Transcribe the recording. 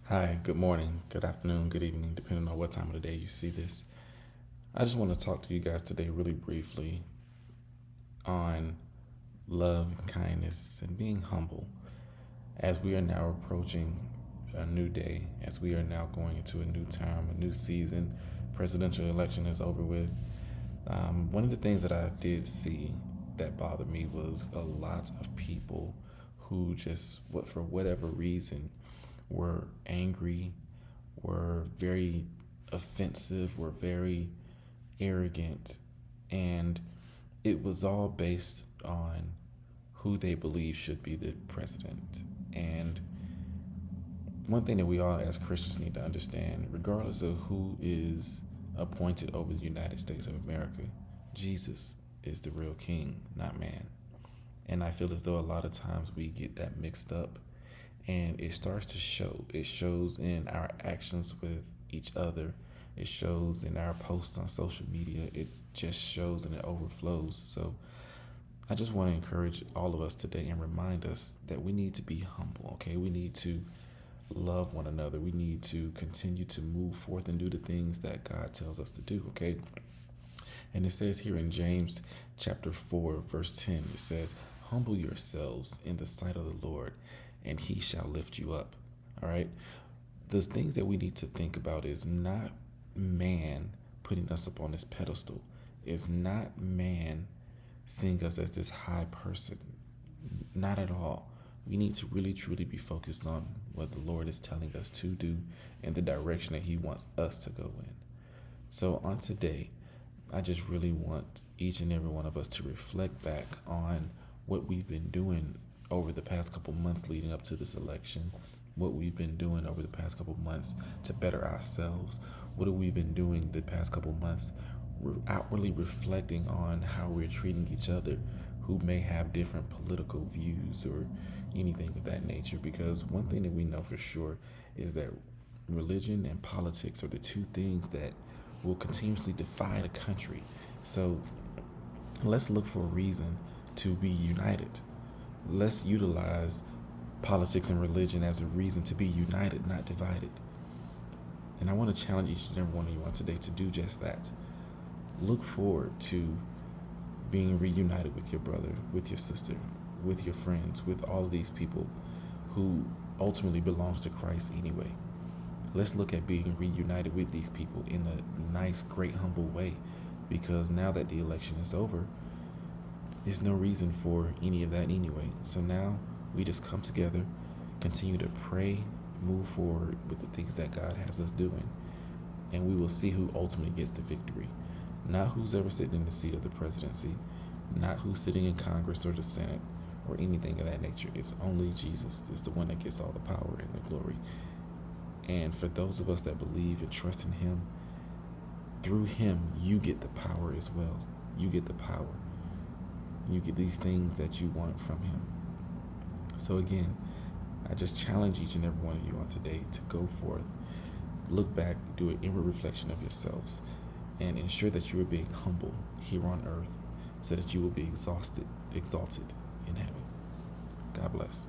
Hi, good morning, good afternoon, good evening, depending on what time of the day you see this. I just want to talk to you guys today really briefly on love and kindness and being humble as we are now approaching a new day, as we are now going into a new term, a new season. Presidential election is over with. One of the things that I did see that bothered me was a lot of people who just, for whatever reason, were angry, were very offensive, were very arrogant, and it was all based on who they believe should be the president. And one thing that we all as Christians need to understand, regardless of who is appointed over the United States of America, Jesus is the real king, not man. And I feel as though a lot of times we get that mixed up, and it starts to show. It shows in our actions with each other. It shows in our posts on social media. It just shows and it overflows. So I just want to encourage all of us today and remind us that we need to be humble, okay? We need to love one another. We need to continue to move forth and do the things that God tells us to do, okay? And it says here in James chapter 4, verse 10, it says, "Humble yourselves in the sight of the Lord, and he shall lift you up." All right? The things that we need to think about is not man putting us up on this pedestal. It's not man seeing us as this high person. Not at all. We need to really truly be focused on what the Lord is telling us to do and the direction that he wants us to go in. So on today, I just really want each and every one of us to reflect back on what we've been doing over the past couple months leading up to this election, what we've been doing over the past couple months to better ourselves, what have we been doing the past couple months. We're outwardly reflecting on how we're treating each other who may have different political views or anything of that nature. Because one thing that we know for sure is that religion and politics are the two things that will continuously divide a country. So let's look for a reason to be united. Let's utilize politics and religion as a reason to be united, not divided. And I want to challenge each and every one of you on today to do just that. Look forward to being reunited with your brother, with your sister, with your friends, with all of these people who ultimately belongs to Christ anyway. Let's look at being reunited with these people in a nice, great, humble way, because now that the election is over, there's no reason for any of that anyway. So now we just come together, continue to pray, move forward with the things that God has us doing, and we will see who ultimately gets the victory. Not who's ever sitting in the seat of the presidency, not who's sitting in Congress or the Senate or anything of that nature. It's only Jesus is the one that gets all the power and the glory. And for those of us that believe and trust in him, through him, you get the power as well. You get the power. You get these things that you want from him. So again, I just challenge each and every one of you on today to go forth, look back, do an inward reflection of yourselves, and ensure that you are being humble here on earth so that you will be exalted in heaven. God bless.